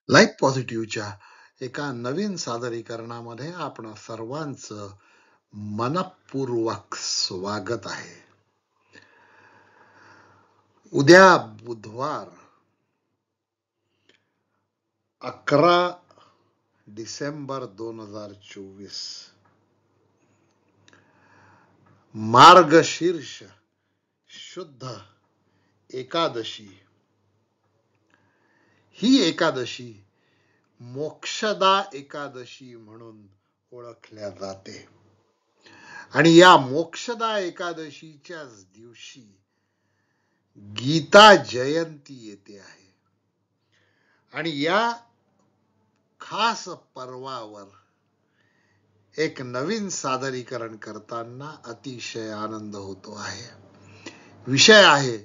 Life पॉझिटिव्हच्या एका नवीन सादरीकरणामध्ये आपण सर्वांचं मनपूर्वक स्वागत आहे. उद्या बुधवार 11 डिसेंबर 2024 मार्गशीर्ष शुद्ध एकादशी. ही एकादशी मोक्षदा एकादशी म्हणून ओळखल्या जाते आणि या मोक्षदा एकादशीच्याच दिवशी गीता जयंती येते आहे आणि या खास पर्वावर एक नवीन सादरीकरण करताना अतिशय आनंद होतो आहे. विषय आहे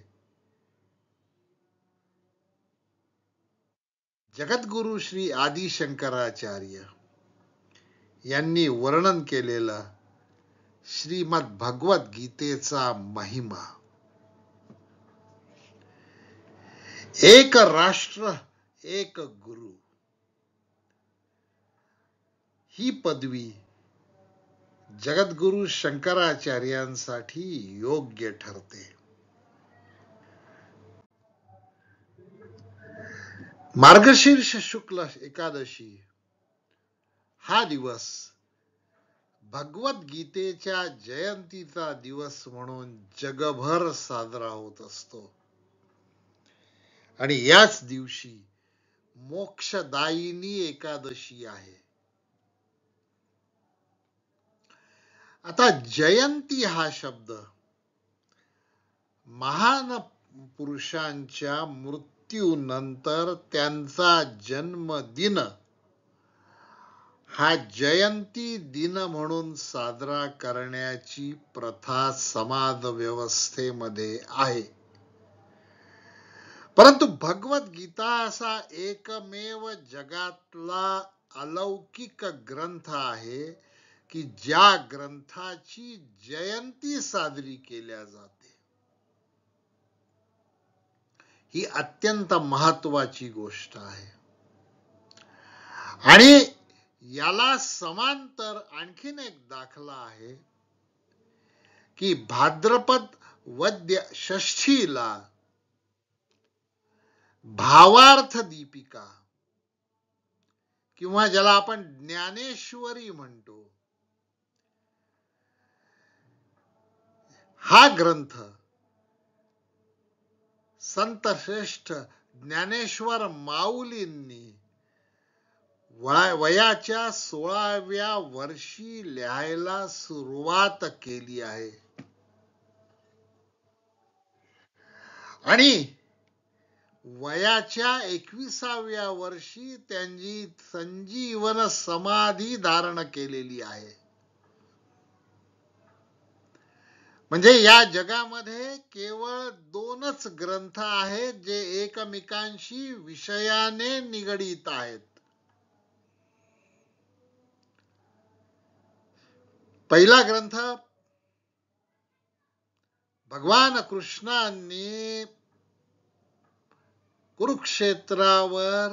जगद्गुरु श्री आदि शंकराचार्य यांनी वर्णन केलेला श्रीमद भगवत गीतेचा महिमा. एक राष्ट्र एक गुरु ही पदवी जगद्गुरु शंकराचार्यांसाठी योग्य ठरते. मार्गशीर्ष शुक्ल एकादशी हा दिवस भगवत गीतेच्या जयंतीचा दिवस म्हणून जगभर साजरा होत असतो आणि याच दिवशी मोक्षदायिनी एकादशी आहे. आता जयंती हा शब्द महान पुरुषांच्या मृत्यूनंतर त्यांचा जन्मदिन हा जयंती दिन म्हणून साजरा करण्याची प्रथा समाज व्यवस्थेमध्ये आहे. परंतु भगवत गीता असा एकमेव जगातला अलौकिक ग्रंथ आहे की ज्या ग्रंथाची जयंती साजरी केल्या जाते. ही अत्यंत महत्वाची गोष्ट आहे आणि याला समांतर आणखीन एक दाखला आहे की भाद्रपद वद्य षष्ठीला भावार्थ दीपिका किंवा ज्याला आपण ज्ञानेश्वरी म्हणतो, हा ग्रंथ संत श्रेष्ठ ज्ञानेश्वर माऊलींनी वयाच्या 16व्या वर्षी लिहायला सुरुवात केली आहे आणि वयाच्या 21व्या वर्षी त्यांची संजीवन समाधी धारण केलेली आहे. म्हणजे या जगामध्ये केवळ 2च ग्रंथ आहेत जे एकमेकांशी विषयाने निगडीत आहेत. पहिला ग्रंथ भगवान कृष्णांनी कुरुक्षेत्रावर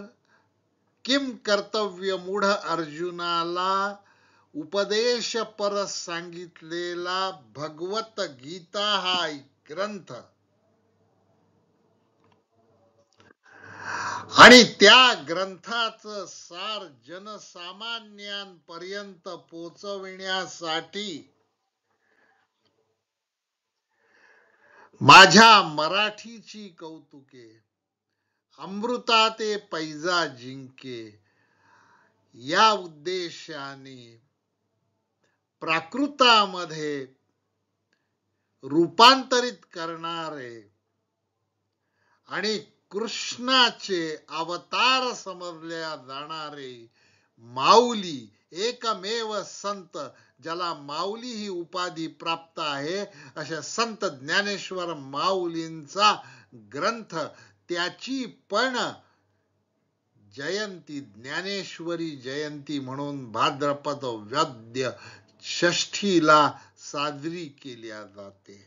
किम कर्तव्य मूढ अर्जुनाला उपदेश पर सांगितलेला भगवत गीता हा ग्रंथ आणि त्या ग्रंथाचं सार जनसामान्यांपर्यंत पोचविण्यासाठी माझ्या मराठीची कौतुके अमृता ते पैजा जिंके या उद्देशाने प्राकृतामध्ये रूपांतरित करणारे आणि कृष्णाचे अवतार समजल्या जाणारे माऊली एकमेव संत ज्याला माऊली ही उपाधी प्राप्त आहे अशा संत ज्ञानेश्वर माऊलींचा ग्रंथ, त्याची पण जयंती ज्ञानेश्वरी जयंती म्हणून भाद्रपद वद्य षष्ठीला साजरी केल्या जाते.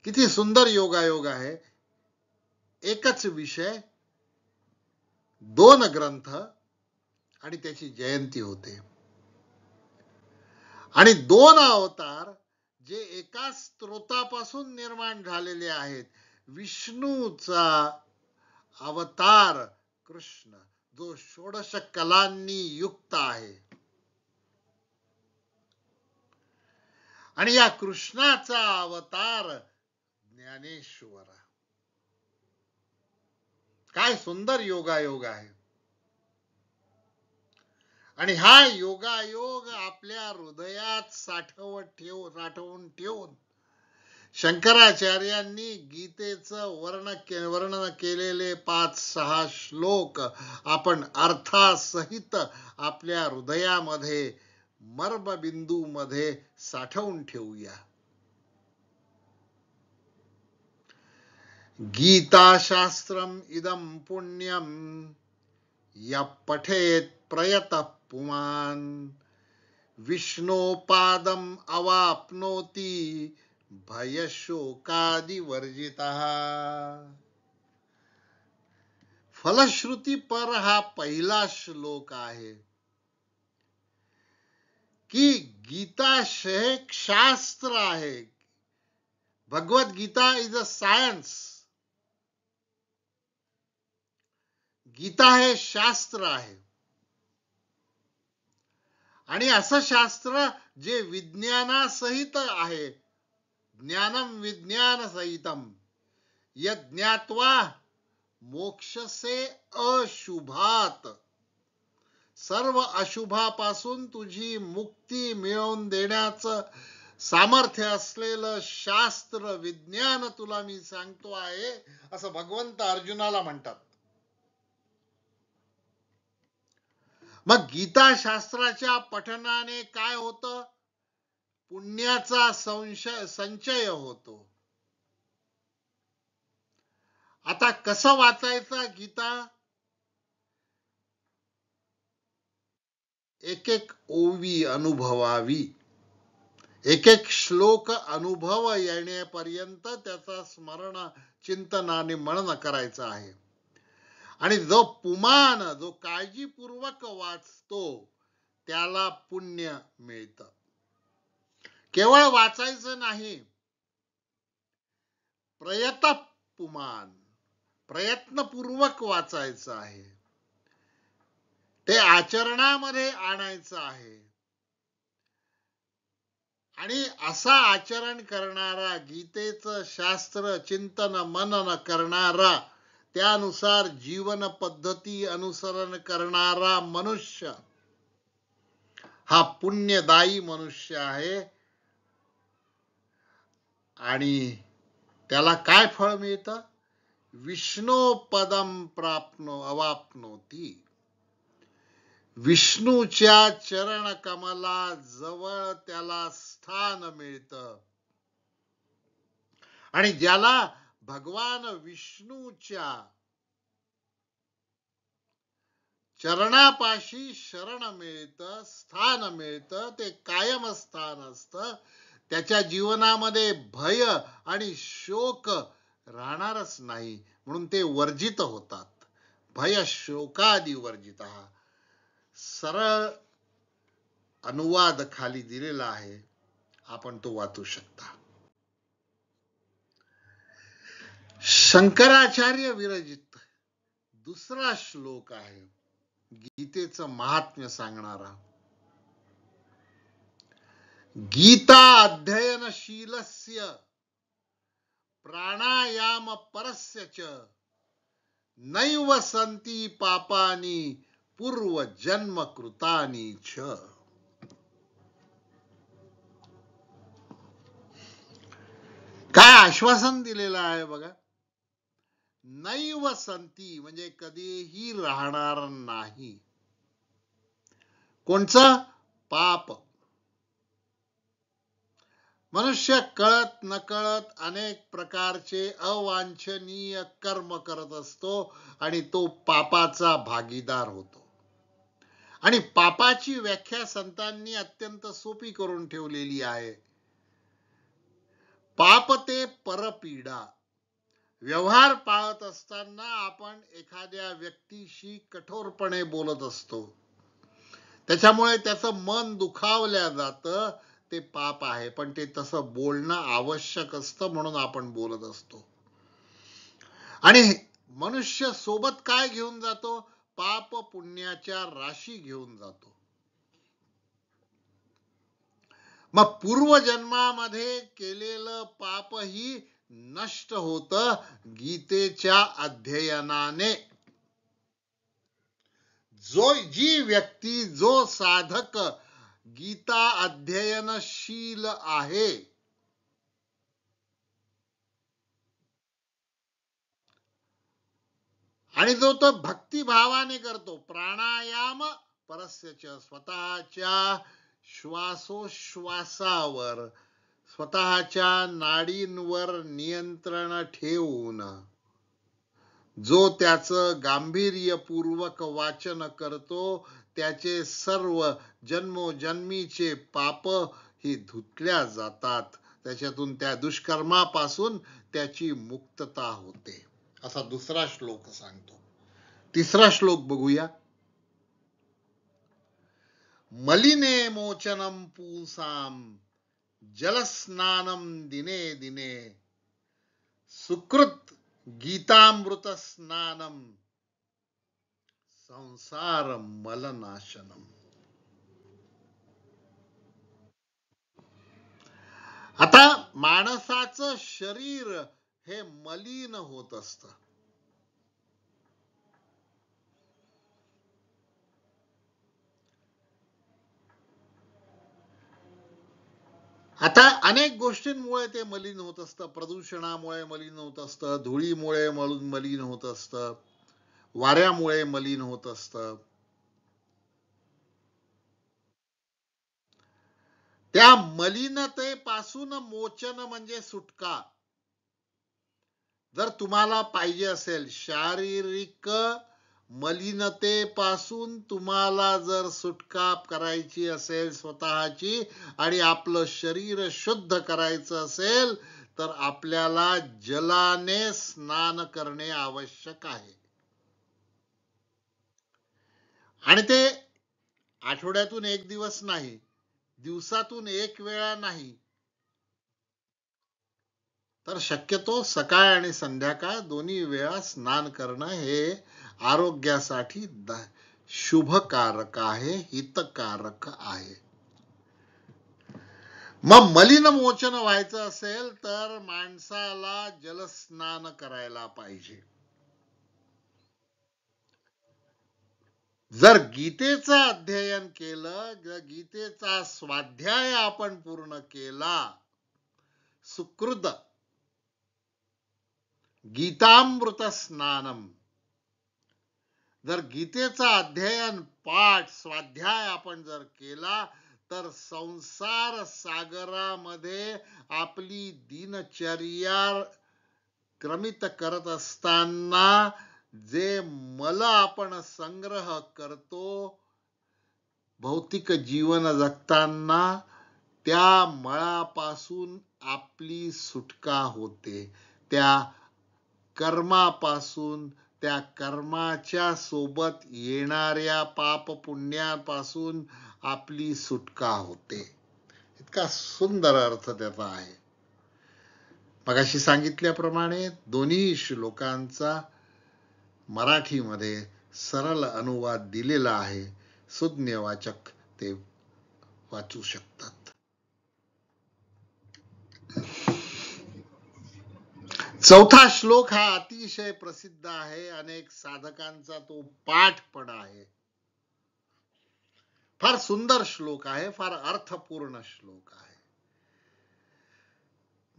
किती सुंदर योगायोग आहे. एकच विषय, 2 ग्रंथ आणि त्याची जयंती होते. आणि 2 अवतार जे एका स्त्रोतापासून निर्माण झालेले आहेत. विष्णूचा अवतार कृष्ण, जो 16 कलांनी युक्त आहे, आणि या कृष्णाचा अवतार ज्ञानेश्वर. काय सुंदर योगायोग आहे. आणि हा योगायोग आपल्या हृदयात साठवून ठेवून शंकराचार्यांनी गीतेचं वर्णन केलेले 5-6 श्लोक आपण अर्थासहित आपल्या हृदयामध्ये मर्मबिंदू मध्ये साठवून ठेवूया. गीताशास्त्रम इदं पुण्यम य पठेत प्रयतः पुमान् विष्णोपादम अवाप्नोति भयशोकादिवर्जितः. फलश्रुती पर हा पहिला श्लोक आहे की गीता एक शास्त्र आहे. Bhagavad Gita is a science. Gita हे शास्त्र आहे. आणि असं शास्त्र जे विज्ञानासहित आहे. ज्ञानम विज्ञान सहितम यज्ञात्वा मोक्षसे अशुभात. सर्व अशुभापासून तुझी मुक्ती मिळवून देण्याचं सामर्थ्य असलेलं शास्त्र विज्ञान तुला मी सांगतो आहे, असं भगवंत अर्जुनाला म्हणतात. मग गीता शास्त्राच्या पठनाने काय होतं? पुण्याचा संचय होतो. आता कसं वाचायचा गीता? एक एक ओवी अनुभवावी, एक एक श्लोक अनुभव येण्यापर्यंत त्याचा स्मरण चिंतनाने मनन करायचं आहे. आणि जो पुमान, जो काळजीपूर्वक वाचतो त्याला पुण्य मिळतं. केवळ वाचायचं नाही, पुमान, प्रयत्नपूर्वक वाचायचं आहे. ते आचरणामध्ये आणायचं आहे. आणि असा आचरण करणारा, गीतेचं शास्त्र चिंतन मनन करणारा, त्यानुसार जीवन पद्धती अनुसरण करणारा मनुष्य हा पुण्यदायी मनुष्य आहे. आणि त्याला काय फळ मिळतं? विष्णू पदम अवाप्नोती. विष्णूच्या चरण कमला जवळ त्याला स्थान मिळतं. आणि ज्याला भगवान विष्णूच्या चरणापाशी शरण मिळतं, स्थान मिळतं, ते कायम स्थान असतं. त्याच्या जीवनामध्ये भय आणि शोक राहणारच नाही, म्हणून ते वर्जित होतात. भय शोकादि वर्जित. सरळ अनुवाद खाली दिलेला आहे, आपण तो वाचू शकता. शंकराचार्य विरचित दुसरा श्लोक आहे गीतेचं महात्म्य सांगणारा. गीता अध्ययनशीलस्य प्राणायाम परस्य च नैव संती पापानी पूर्व जन्म कृतानी च. काय आश्वासन दिलेलं आहे बघा. नैव संती म्हणजे कधीही राहणार नाही. कोणचं? पाप. मनुष्य कळत नकळत अनेक प्रकारचे अवांछनीय कर्म करत असतो आणि तो पापाचा भागीदार होतो. आणि पापाची व्याख्या संतांनी अत्यंत सोपी करून ठेवलेली आहे. पाप ते परपीडा. व्यवहार पाळत असताना आपण एखाद्या व्यक्तीशी कठोरपणे बोलत असतो, त्याच्यामुळे त्याचं मन दुखावल्या जातं, ते पाप आहे. पण ते तसं बोलणं आवश्यक असतं म्हणून आपण बोलत असतो. आणि मनुष्य सोबत काय घेऊन जातो? पाप पुण्याच्या राशी घेऊन जातो. मग पूर्वजन्मामध्ये केलेलं पापही नष्ट होतं गीतेच्या अध्ययनाने. जी व्यक्ती, जो साधक गीता अध्ययनशील आहे, आणि जो तो भक्तिभावाने करतो, प्राणायाम परस्य, स्वतःच्या श्वासोश्वासावर, स्वतःच्या नाडींवर नियंत्रण ठेवून जो त्याचं गांभीर्यपूर्वक वाचन करतो, त्याचे सर्व जन्मोजन्मीचे पाप ही धुतल्या जातात. त्याच्यातून, त्या दुष्कर्मापासून त्याची मुक्तता होते, असा दुसरा श्लोक सांगतो. तिसरा श्लोक बघूया. मलिने मोचनम पुंसाम जलस्नानम दिने दिने सुकृत गीतामृत स्नानम संसार मलनाशनम. आता माणसाचं शरीर हे मलिन होत असतं. आता अनेक गोष्टींमुळे ते मलिन होत असतं. प्रदूषणामुळे मलिन होत असतं, धुळीमुळे मलिन होत असतं, वाऱ्यामुळे मलिन होत असतं. त्या मलिनतेपासून मोचन म्हणजे सुटका. जर तुम्हाला पाहिजे असेल, शारीरिक मलिनतेपासून तुम्हाला जर सुटका करायची असेल स्वतःची, आणि आपलं शरीर शुद्ध करायचं असेल, तर आपल्याला जलाने स्नान करणे आवश्यक आहे. आणि ते आठवड्यातून एक दिवस नाही, दिवसातून एक वेळा नाही, तर शक्यतो सकाळ आणि संध्याकाळ दोन्ही वेळा स्नान करणं हे आरोग्यासाठी शुभकारक आहे, हितकारक आहे. मग मलिन मोचन व्हायचं असेल तर माणसाला जलस्नान करायला पाहिजे. जर गीतेचं अध्ययन केलं, जर गीतेचा स्वाध्याय आपण पूर्ण केला, सुकृत गीतामृत स्नानम, जर गीतेचा अध्ययन, पाठ, स्वाध्याय आपण जर केला, तर संसार सागरामध्ये आपली दिनचर्या क्रमित करत असताना जे मल आपण संग्रह करतो भौतिक जीवन जगताना, त्या मळापासून आपली सुटका होते. त्या कर्मापासून, त्या कर्माच्या सोबत येणाऱ्या पाप पुण्यापासून आपली सुटका होते. इतका सुंदर अर्थ त्याचा आहे. मगाशी सांगितल्याप्रमाणे दोन्ही श्लोकांचा मराठीमध्ये सरळ अनुवाद दिलेला आहे. सुज्ञ वाचक ते वाचू शकतात. चौथा श्लोक हा अतिशय प्रसिद्ध आहे, अनेक साधकांचा तो पाठ पण आहे. फार सुंदर श्लोक आहे, फार अर्थपूर्ण श्लोक आहे.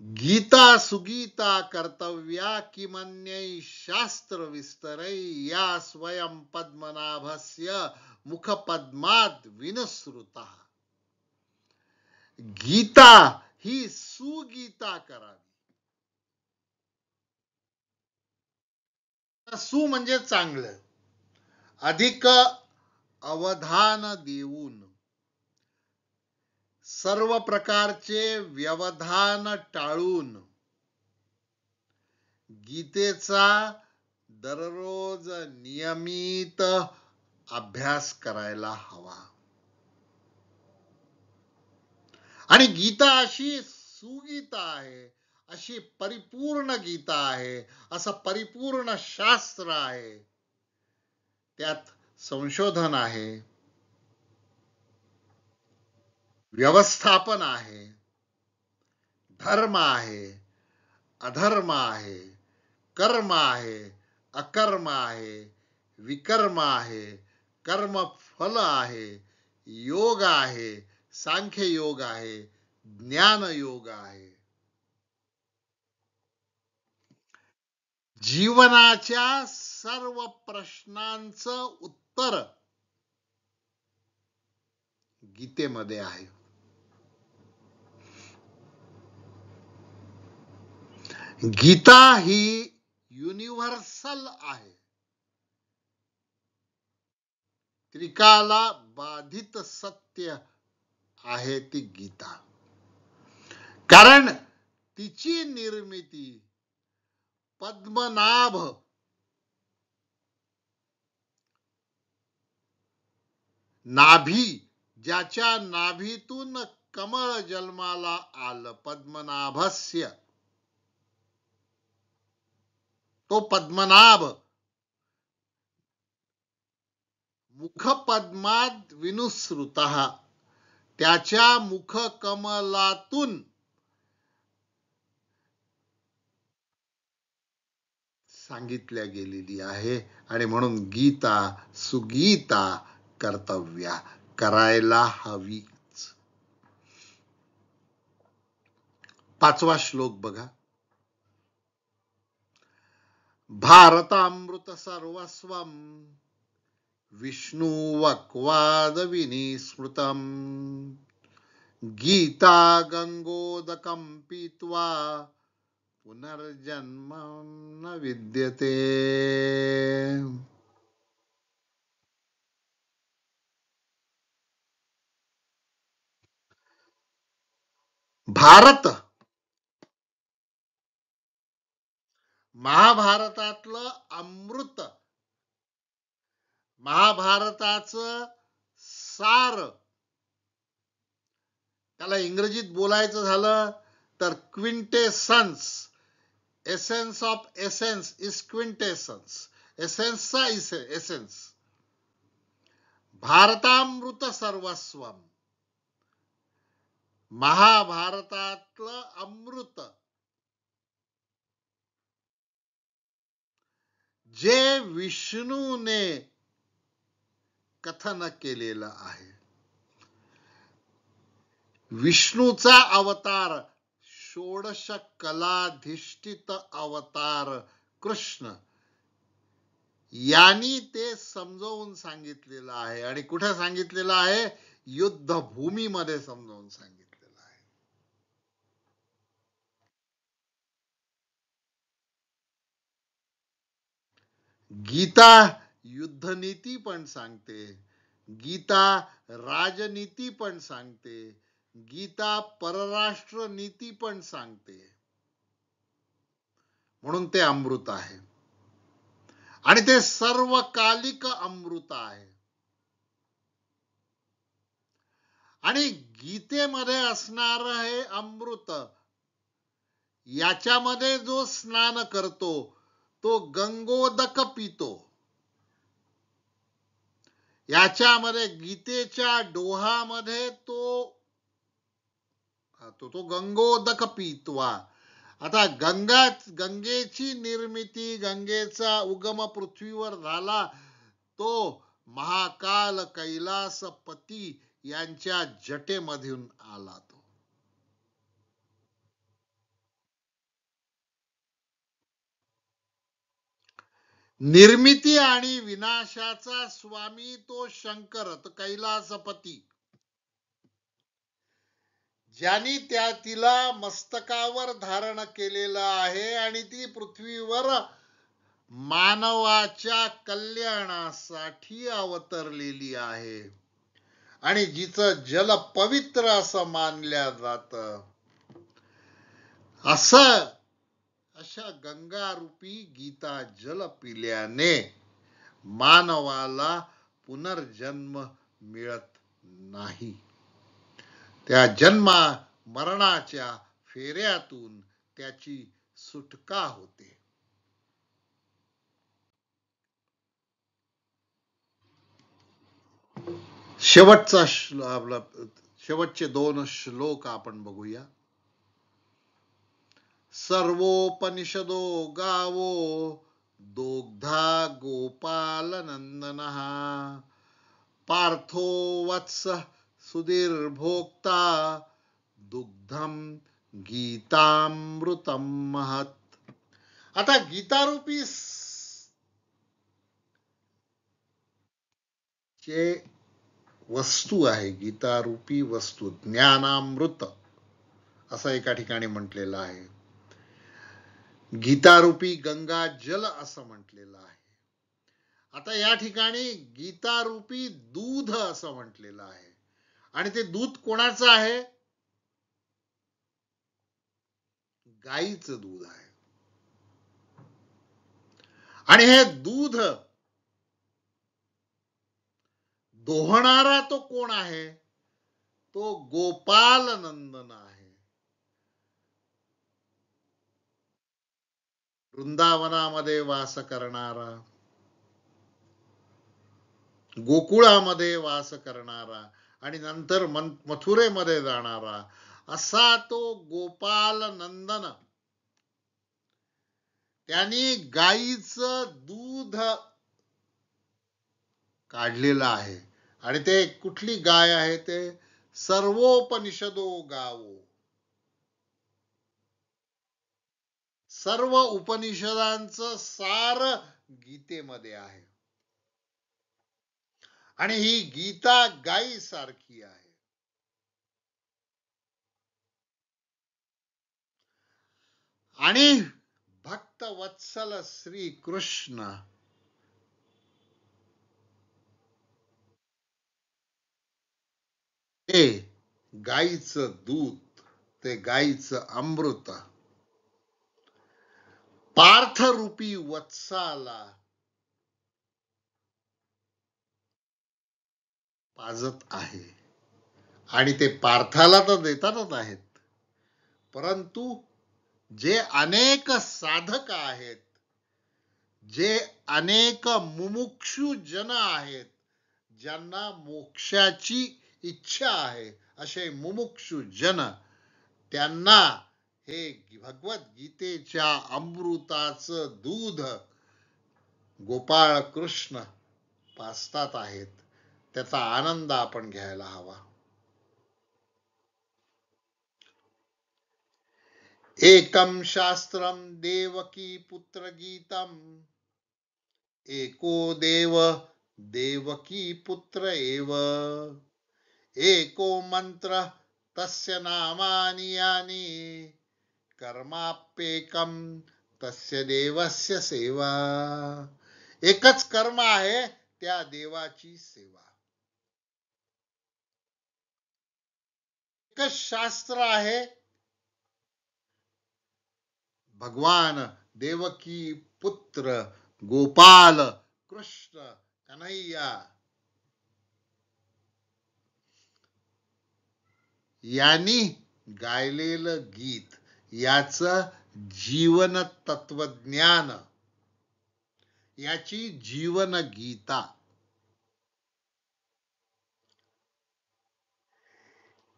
गीता सुगीता कर्तव्या किमन्यै शास्त्र विस्तरै या स्वयं पद्मनाभस्य मुखपद्मात विनसृता. गीता ही सुगीता करावी. सु म्हणजे चांगलं, अधिक अवधान देऊन, सर्व प्रकारचे व्यवधान टाळून गीतेचा दररोज नियमित अभ्यास करायला हवा. आणि गीता अशी सुगीता आहे, अशी परिपूर्ण गीता आहे, असं परिपूर्ण शास्त्र आहे. त्यात संशोधन आहे, व्यवस्थापन आहे, धर्म आहे, अधर्म आहे, कर्म आहे, अकर्म आहे, विकर्म आहे, कर्म फल आहे, योग आहे, सांख्य योग आहे, ज्ञान योग आहे. जीवनाच्या सर्व प्रश्नांचं उत्तर गीतेमध्ये आहे. गीता ही युनिव्हर्सल आहे. त्रिकाला बाधित सत्य आहे ती गीता. कारण तिची निर्मिती पद्मनाभ नाभी, ज्याच्या नाभीतून कमळ जन्माला आलं, पद्मनाभस्य, तो पद्मनाभ मुखपद्मात विनुसृतः, त्याच्या मुखकमलातून सांगितल्या गेलेली आहे. आणि म्हणून गीता सुगीता कर्तव्या, करायला हवीच. 5वा श्लोक बघा. भारतामृत सर्वस्वम विष्णु वक्वाद विनिस्मृतम गीता गंगोदकम पीत्वा पुनर्जन्म न विद्यते. भारत महाभारतातलं अमृत, महाभारताचं सार, त्याला इंग्रजीत बोलायचं झालं तर quintessence, essence of essence is quintessence, एसेन्सचा एसेन्स. भारतामृत सर्वस्वम, महाभारतातलं अमृत, जे विष्णूने कथन केलेलं आहे. विष्णूचा अवतार, षोडश कलाधिष्ठित अवतार कृष्ण, यांनी ते समजावून सांगितलेलं आहे. आणि कुठे सांगितलेलं आहे? युद्धभूमीमध्ये समजावून सांगितलेलं आहे. गीता युद्धनीती पण सांगते, गीता राजनीती पण सांगते, गीता परराष्ट्र नीती पण सांगते. म्हणून ते अमृत आहे. आणि ते सर्वकालिक अमृत आहे. आणि गीतेमध्ये असणार हे अमृत, याच्यामध्ये जो स्नान करतो तो गंगोदक पितो. याच्यामध्ये गीतेच्या डोहामध्ये तो गंगोदक पित्वा. आता गंगेची निर्मिती, गंगेचा उगम पृथ्वीवर झाला तो महाकाल कैलासपती यांच्या जटेमधून आला. तो निर्मिती आणि विनाशाचा स्वामी तो शंकर, तो कैलासपती, ज्यांनी तिला मस्तकावर धारण केलेलं आहे. आणि ती पृथ्वीवर मानवाच्या कल्याणासाठी अवतरलेली आहे. आणि जिचं जल पवित्र असं मानल्या जात. असं अशा गंगारूपी गीता जल पिल्याने मानवाला पुनर्जन्म मिळत नाही. त्या जन्मा मरणाच्या फेऱ्यातून त्याची सुटका होते. शेवटचा आपला शेवटचे 2 श्लोक आपण बघूया. सर्वोपनिषदो गावो दोग्धा गोपाल नंदनः पार्थो वत्स सुधीर्भोक्ता दुग्धम गीतामृतम महत. आता गीतारूपी जे वस्तू आहे, गीतारूपी वस्तू ज्ञानामृत असं एका ठिकाणी म्हटलेलं आहे. गीतारूपी गंगा जल असं म्हटलेलं आहे. आता या ठिकाणी गीतारूपी दूध असं म्हटलेलं आहे. आणि ते दूध कोणाचं आहे? गाईचं दूध आहे. आणि हे दूध दोहणारा तो कोण आहे? तो गोपाल नंदन आहे. वृंदावनामध्ये वास करणारा, गोकुळामध्ये वास करणारा आणि नंतर मथुरेमध्ये जाणारा असा तो गोपाल नंदन. त्यांनी गाईचं दूध काढलेलं आहे. आणि ते कुठली गाय आहे? ते सर्वोपनिषदो गावो. सर्व उपनिषदांचं सार गीतेमध्ये आहे. आणि ही गीता गाई सारखी आहे. आणि भक्त वत्सल श्री कृष्ण ते गाईचं दूध, ते गाईचं अमृत पार्थरूपी वत्साला पाजत आहे. आणि ते पार्थाला तर देतातच आहेत, परंतु जे अनेक साधक आहेत, जे अनेक मुमुक्षु जन आहेत, ज्यांना मोक्षाची इच्छा आहे, असे मुमुक्षु जन त्यांना हे भगवद्गीतेच्या अमृताचं दूध गोपाळ कृष्ण पाजतात आहेत. त्याचा आनंद आपण घ्यायला हवा. एकम शास्त्रम देवकी पुत्र गीतम एको देव देवकी पुत्र एव एको मंत्र तस्य नामानि यानि कर्माप्येकम तस्य देवस्य सेवा. एकच कर्म आहे, त्या देवाची सेवा. एकच शास्त्र आहे, भगवान देवकी पुत्र गोपाल कृष्ण कन्हैया यांनी गायलेलं गीत, याच जीवन तत्वज्ञान, याची जीवन गीता.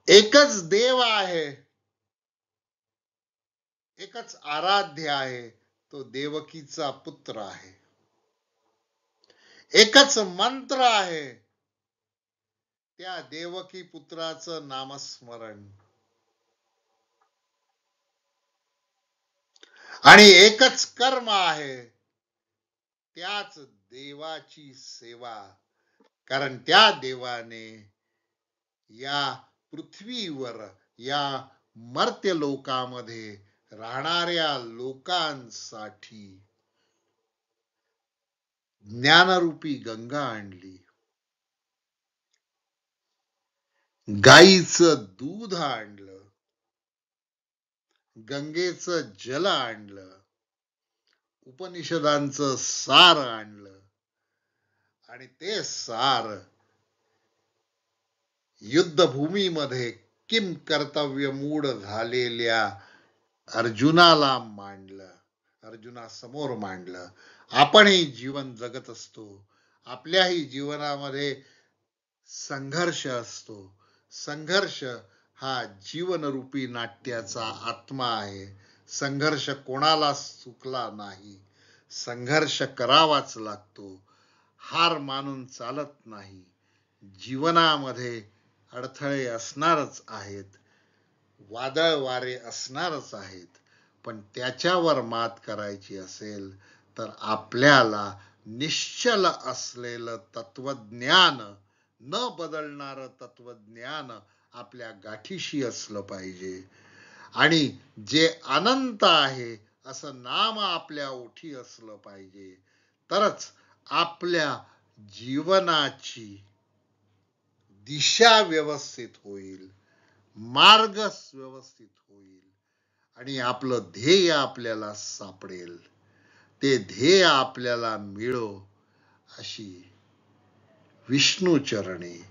एकच देव आहे, एकच आराध्य आहे, तो देवकीचा पुत्र आहे. एकच मंत्र आहे, त्या देवकी पुत्राचं नामस्मरण. आणि एकच कर्म आहे, त्याच देवाची सेवा. कारण त्या देवाने या पृथ्वीवर, या मर्त्य लोकामध्ये राहणाऱ्या लोकांसाठी ज्ञानरूपी गंगा आणली, गाईचं दूध आणलं, गंगेचं जल आणलं. उपनिषदांचं सार आणलं आणि ते सार युद्धभूमीमध्ये किम कर्तव्य मूड झालेल्या अर्जुनाला मांडलं, अर्जुनासमोर मांडलं. आपणही जीवन जगत असतो, आपल्याही जीवनामध्ये संघर्ष असतो. संघर्ष हा जीवनरूपी नाट्याचा आत्मा आहे. संघर्ष कोणाला चुकला नाही, संघर्ष करावाच लागतो. हार मानून चालत नाही. जीवनामध्ये अडथळे असणारच आहेत, वादळ वारे असणारच आहेत, पण त्याच्यावर मात करायची असेल तर आपल्याला निश्चल असलेलं तत्वज्ञान, न बदलणारं तत्वज्ञान आपल्या गाठीशी असलं पाहिजे. आणि जे अनंत आहे असं नाम आपल्या ओठी असलं पाहिजे. तरच आपल्या जीवनाची दिशा व्यवस्थित होईल, मार्ग व्यवस्थित होईल आणि आपलं ध्येय आपल्याला सापडेल. ते ध्येय आपल्याला मिळो अशी विष्णूचरणी,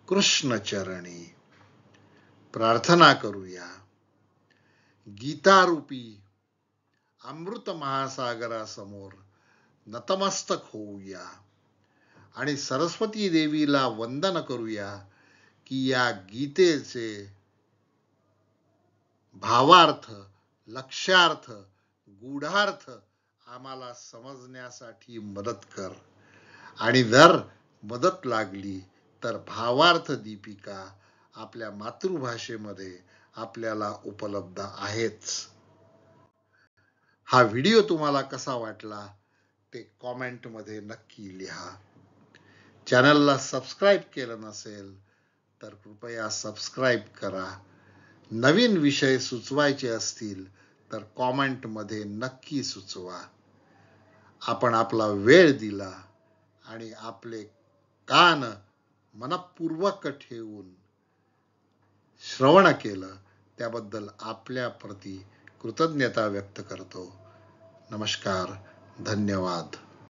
कृष्णचरणी प्रार्थना करूया. गीतारूपी अमृत महासागरासमोर नतमस्तक होऊया आणि सरस्वती देवीला वंदन करूया की या गीतेचे भावार्थ, लक्ष्यार्थ, गूढार्थ आम्हाला समजण्यासाठी मदत कर. आणि जर मदत लागली तर भावार्थ दीपिका आपल्या मातृभाषेमध्ये आपल्याला उपलब्ध आहेच. हा व्हिडिओ तुम्हाला कसा वाटला ते कॉमेंटमध्ये नक्की लिहा. चॅनलला सबस्क्राईब केलं नसेल तर कृपया सबस्क्राईब करा. नवीन विषय सुचवायचे असतील तर कॉमेंटमध्ये नक्की सुचवा. आपण आपला वेळ दिला आणि आपले कान मनपूर्वक ठेवून श्रवण केलं त्याबद्दल आपल्याप्रती कृतज्ञता व्यक्त करतो. नमस्कार, धन्यवाद.